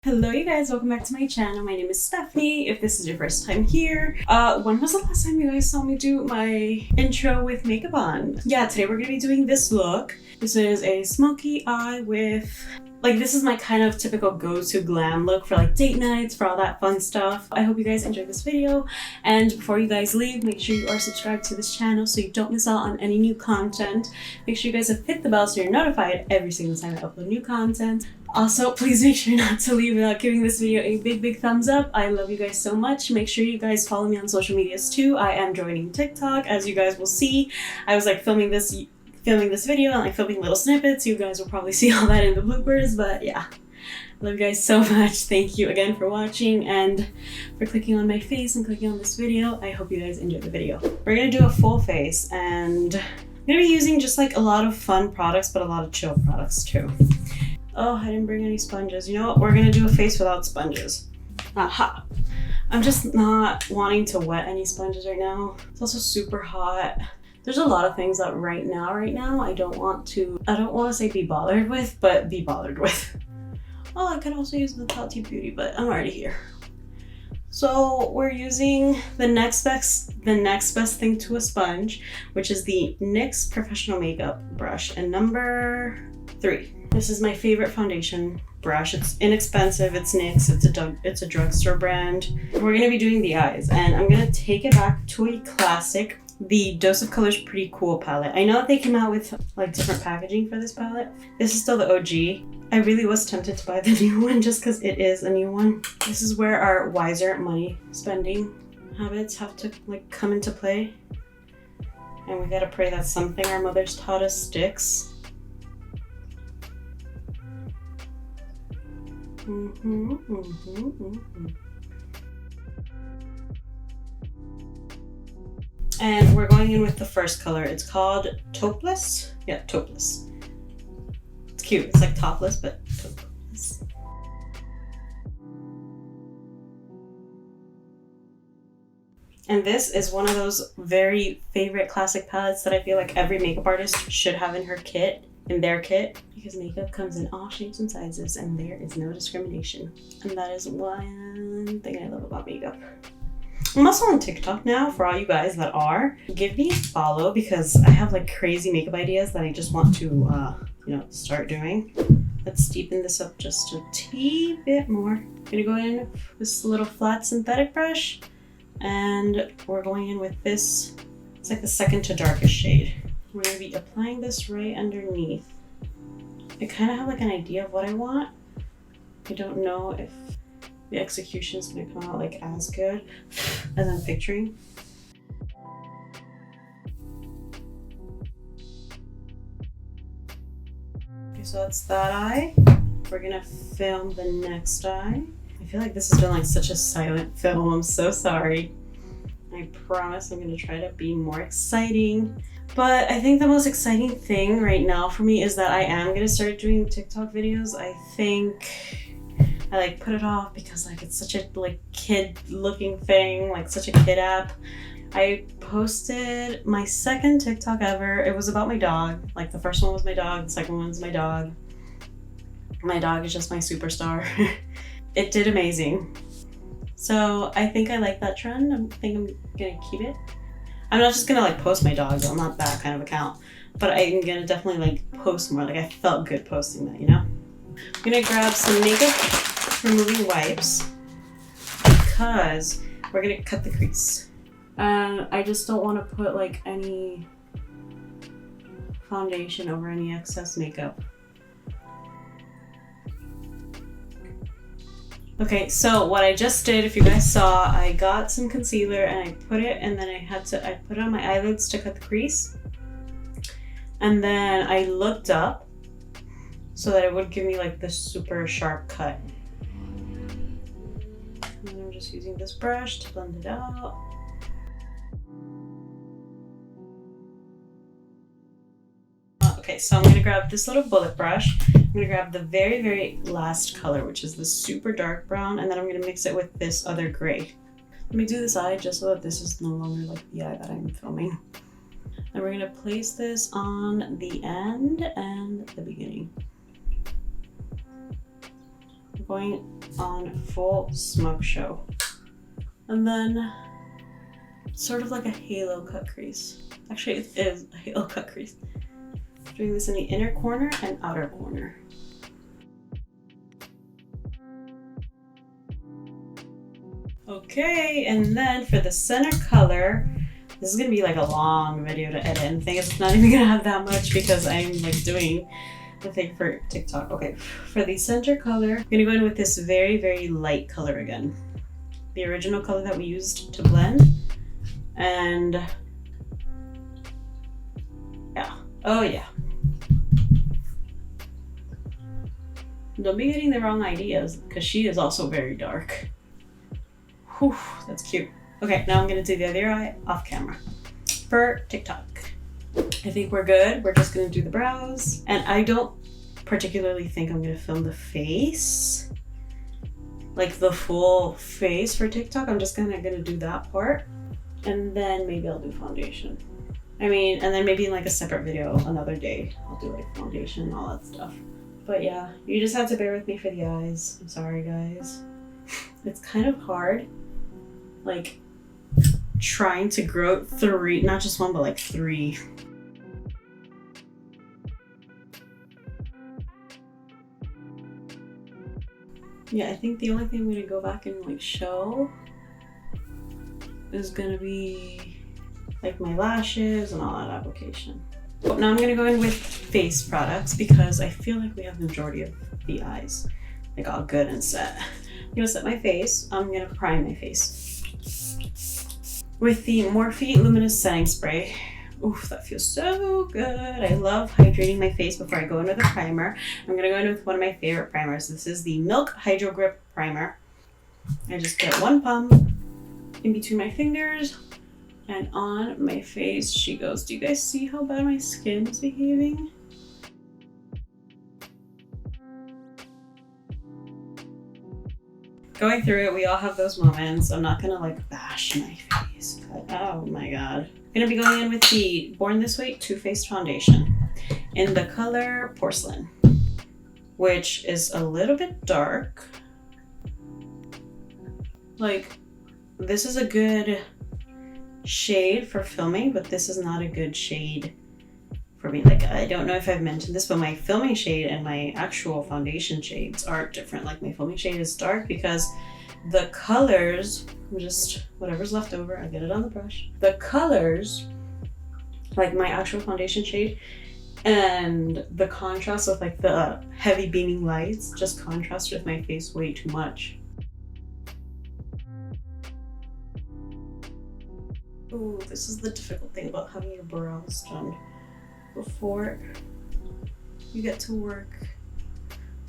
Hello you guys, welcome back to my channel. My name is Stephanie. If this is your first time here, when was the last time you guys saw me do my intro with makeup on? Yeah, today we're gonna be doing this look. This is a smoky eye with, this is my kind of typical go-to glam look for like date nights, for all that fun stuff. I hope you guys enjoyed this video, and before you guys leave, make sure you are subscribed to this channel so you don't miss out on any new content. Make sure you guys have hit the bell so you're notified every single time I upload new content. Also, please make sure not to leave without giving this video a big thumbs up. I love you guys so much. Make sure you guys follow me on social medias too. I am joining TikTok, as you guys will see. I was like filming this video and like filming little snippets. You guys will probably see all that in the bloopers, but yeah. Love you guys so much. Thank you again for watching and for clicking on my face and clicking on this video. I hope you guys enjoyed the video. We're gonna do a full face, and I'm gonna be using just like a lot of fun products, but a lot of chill products too. Oh, I didn't bring any sponges. You know what? We're gonna do a face without sponges. Aha! I'm just not wanting to wet any sponges right now. It's also super hot. There's a lot of things that right now I don't want to say be bothered with, but be bothered with. Oh, I could also use the Tati Beauty, but I'm already here. So we're using the next best thing to a sponge, which is the NYX Professional Makeup Brush, and number 3. This is my favorite foundation brush. It's inexpensive, it's NYX, it's a drugstore brand. We're gonna be doing the eyes, and I'm gonna take it back to a classic, the Dose of Colors Pretty Cool palette. I know that they came out with like different packaging for this palette. This is still the OG. I really was tempted to buy the new one just because it is a new one. This is where our wiser money spending habits have to like come into play. And we gotta pray that something our mothers taught us sticks. And we're going in with the first color. It's called Topless. Yeah, Topless. It's cute. It's like topless, but topless. And this is one of those very favorite classic palettes that I feel like every makeup artist should have in their kit, because makeup comes in all shapes and sizes and there is no discrimination. And that is one thing I love about makeup. I'm also on TikTok now. For all you guys that are, give me a follow, because I have like crazy makeup ideas that I just want to start doing. Let's deepen this up just a teeny bit more. I'm gonna go in with this little flat synthetic brush, and we're going in with this, it's like the second to darkest shade. We're gonna be applying this right underneath. I kind of have like an idea of what I want. I don't know if the execution is gonna come out like as good as I'm picturing. Okay, so that's that eye. We're gonna film the next eye. I feel like this has been like such a silent film. I'm so sorry. I promise I'm gonna try to be more exciting. But I think the most exciting thing right now for me is that I am gonna start doing TikTok videos. I think I like put it off because like it's such a like kid looking thing, like such a kid app. I posted my second TikTok ever. It was about my dog. Like the first one was my dog, the second one was my dog. My dog is just my superstar. It did amazing. So I think I like that trend. I think I'm gonna keep it. I'm not just gonna like post my dog, I'm not that kind of account, but I'm gonna definitely like post more. Like I felt good posting that, you know? I'm gonna grab some makeup removing wipes because we're gonna cut the crease. And I just don't want to put like any foundation over any excess makeup. Okay, so what I just did, if you guys saw, I got some concealer and I put it, and then I put it on my eyelids to cut the crease. And then I looked up so that it would give me like this super sharp cut. And then I'm just using this brush to blend it out. Okay, so I'm gonna grab this little bullet brush. I'm gonna grab the very last color, which is the super dark brown, and then I'm gonna mix it with this other gray. Let me do this eye just so that this is no longer like the eye that I'm filming. And we're gonna place this on the end and the beginning. going on full smoke show. And then sort of like a halo cut crease. Actually, it is a halo cut crease. Doing this in the inner corner and outer corner. Okay, and then for the center color, this is gonna be like a long video to edit, and the thing is, it's not even gonna have that much because I'm like doing the thing for TikTok. Okay, for the center color, I'm gonna go in with this very, very light color again. The original color that we used to blend. And yeah, oh yeah. Don't be getting the wrong ideas because she is also very dark. Whew, that's cute. Okay, now I'm gonna do the other eye off camera for TikTok. I think we're good. We're just gonna do the brows. And I don't particularly think I'm gonna film the face, like the full face for TikTok. I'm just gonna do that part. And then maybe I'll do foundation. I mean, and then maybe in like a separate video another day, I'll do like foundation and all that stuff. But yeah, you just have to bear with me for the eyes. I'm sorry, guys. It's kind of hard, like trying to grow three, not just one, but like three. Yeah, I think the only thing I'm gonna go back and like show is gonna be like my lashes and all that application. But now I'm gonna go in with face products because I feel like we have the majority of the eyes like all good and set. I'm gonna set my face. I'm gonna prime my face with the Morphe Luminous Setting Spray. Oof, that feels so good. I love hydrating my face before I go in with a primer. I'm gonna go in with one of my favorite primers. This is the Milk Hydro Grip Primer. I just get one pump in between my fingers and on my face she goes. Do you guys see how bad my skin is behaving? Going through it, we all have those moments. I'm not gonna like bash my face, but oh my god. I'm gonna be going in with the Born This Way Too Faced Foundation in the color Porcelain, which is a little bit dark. Like, this is a good shade for filming, but this is not a good shade for me. Like, I don't know if I've mentioned this, but my filming shade and my actual foundation shades are different. Like, my filming shade is dark because the colors, just whatever's left over, I get it on the brush. The colors, like my actual foundation shade, and the contrast with like the heavy beaming lights just contrast with my face way too much. Ooh, this is the difficult thing about having your brows done before you get to work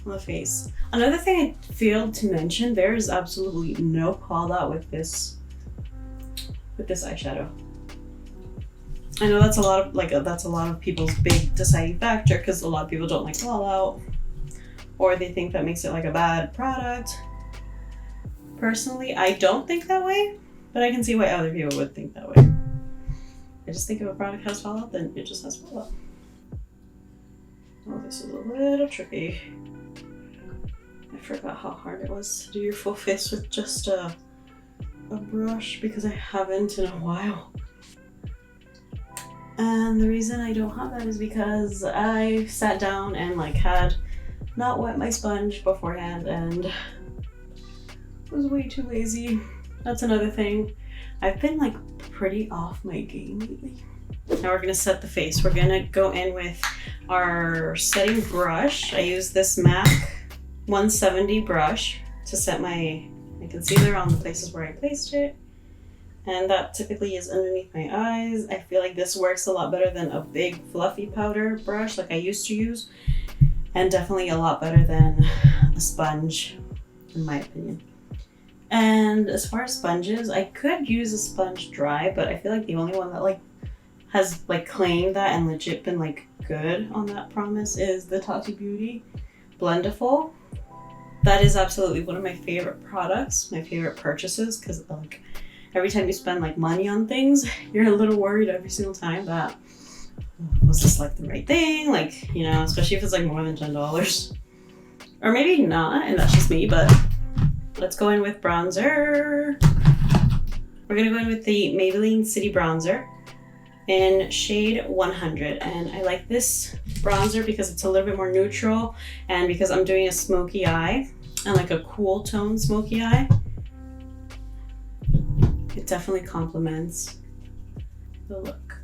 on the face. Another thing I failed to mention, there is absolutely no call out with this eyeshadow. I know that's a lot of people's big deciding factor because a lot of people don't like call out, or they think that makes it like a bad product. Personally, I don't think that way, but I can see why other people would think that way. I just think if a product has fallout, then it just has fallout. Oh, this is a little tricky. I forgot how hard it was to do your full face with just a brush because I haven't in a while. And the reason I don't have that is because I sat down and like had not wet my sponge beforehand and was way too lazy. That's another thing. I've been like pretty off my game lately. Now we're gonna set the face. We're gonna go in with our setting brush. I use this MAC 170 brush to set my concealer on the places where I placed it. And that typically is underneath my eyes. I feel like this works a lot better than a big fluffy powder brush like I used to use. And definitely a lot better than a sponge, in my opinion. And as far as sponges, I could use a sponge dry, but I feel like the only one that like has like claimed that and legit been like good on that promise is the Tati Beauty Blendiful. That is absolutely one of my favorite products, my favorite purchases, because like every time you spend like money on things, you're a little worried every single time that was this like the right thing? Like, you know, especially if it's like more than $10. Or maybe not, and that's just me, but let's go in with bronzer. We're gonna go in with the Maybelline City Bronzer in shade 100. And I like this bronzer because it's a little bit more neutral and because I'm doing a smoky eye and like a cool tone smoky eye. It definitely complements the look.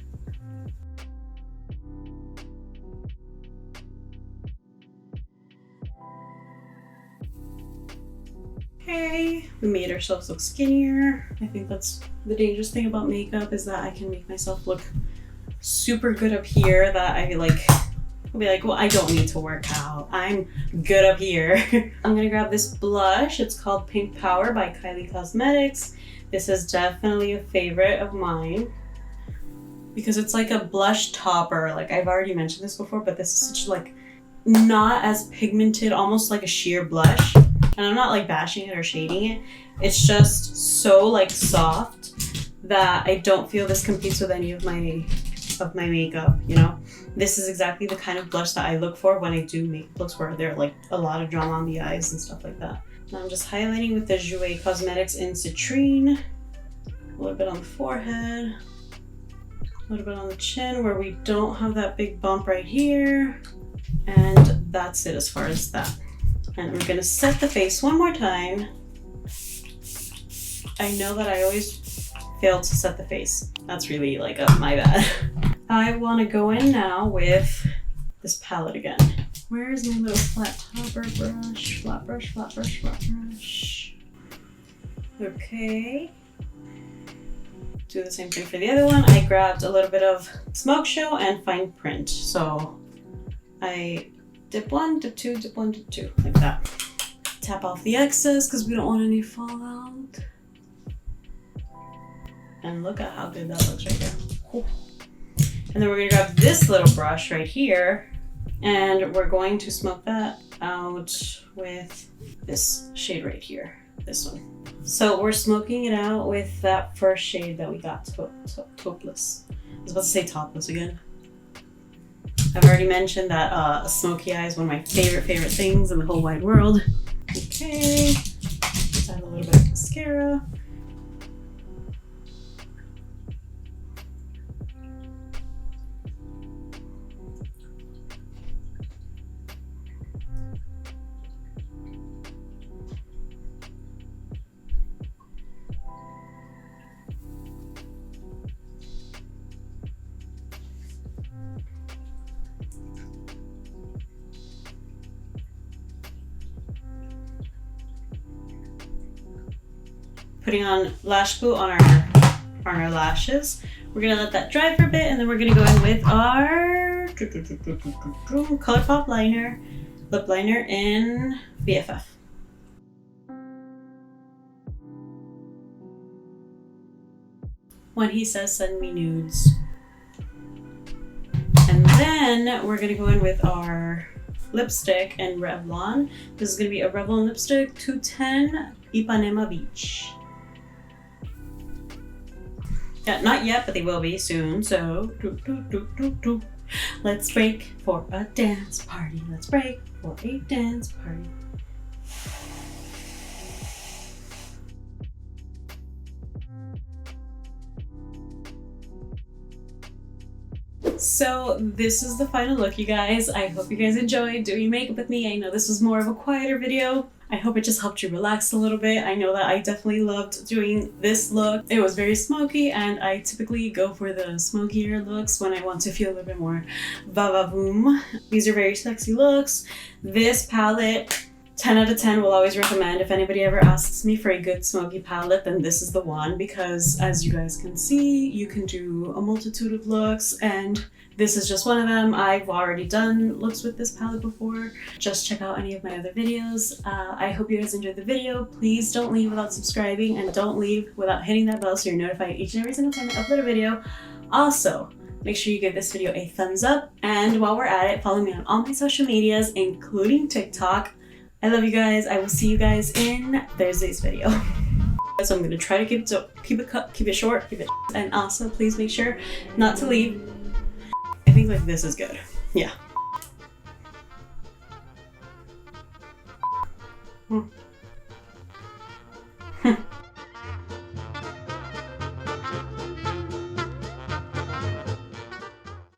Okay, we made ourselves look skinnier. I think that's the dangerous thing about makeup, is that I can make myself look super good up here that I'll be like, well, I don't need to work out. I'm good up here. I'm gonna grab this blush. It's called Pink Power by Kylie Cosmetics. This is definitely a favorite of mine because it's like a blush topper. Like I've already mentioned this before, but this is such like not as pigmented, almost like a sheer blush. And I'm not like bashing it or shading it. It's just so like soft that I don't feel this competes with any of my makeup, you know? This is exactly the kind of blush that I look for when I do makeup looks where there are like a lot of drama on the eyes and stuff like that. Now I'm just highlighting with the Jouer Cosmetics in Citrine. A little bit on the forehead. A little bit on the chin where we don't have that big bump right here. And that's it as far as that. And we're gonna set the face one more time. I know that I always fail to set the face. That's really like my bad. I wanna go in now with this palette again. Where is my little flat topper brush? Flat brush, flat brush, flat brush. Okay. Do the same thing for the other one. I grabbed a little bit of Smoke Show and Fine Print. So I dip one, dip two, dip one, dip two, like that. Tap off the excess because we don't want any fallout. And look at how good that looks right there. Cool. And then we're gonna grab this little brush right here and we're going to smoke that out with this shade right here, this one. So we're smoking it out with that first shade that we got, Topless. I was about to say topless again. I've already mentioned that a smoky eye is one of my favorite things in the whole wide world. Okay, let's add a little bit of mascara. Putting on lash glue on our lashes. We're gonna let that dry for a bit and then we're gonna go in with our ColourPop liner, lip liner in BFF. When he says send me nudes. And then we're gonna go in with our lipstick in Revlon. This is gonna be a Revlon lipstick 210 Ipanema Beach. Yeah, not yet, but they will be soon. So, let's break for a dance party. Let's break for a dance party. So this is the final look, you guys. I hope you guys enjoyed doing makeup with me. I know this was more of a quieter video. I hope it just helped you relax a little bit. I know that I definitely loved doing this look. It was very smoky and I typically go for the smokier looks when I want to feel a little bit more va-va-voom. These are very sexy looks. This palette, 10 out of 10 will always recommend. If anybody ever asks me for a good smoky palette, then this is the one, because as you guys can see, you can do a multitude of looks and this is just one of them. I've already done looks with this palette before. Just check out any of my other videos. I hope you guys enjoyed the video. Please don't leave without subscribing and don't leave without hitting that bell so you're notified each and every single time I upload a video. Also, make sure you give this video a thumbs up, and while we're at it, follow me on all my social medias, including TikTok. I love you guys. I will see you guys in Thursday's video. So I'm gonna try to keep it short, and also please make sure not to leave. I think like this is good. Yeah. Hmm.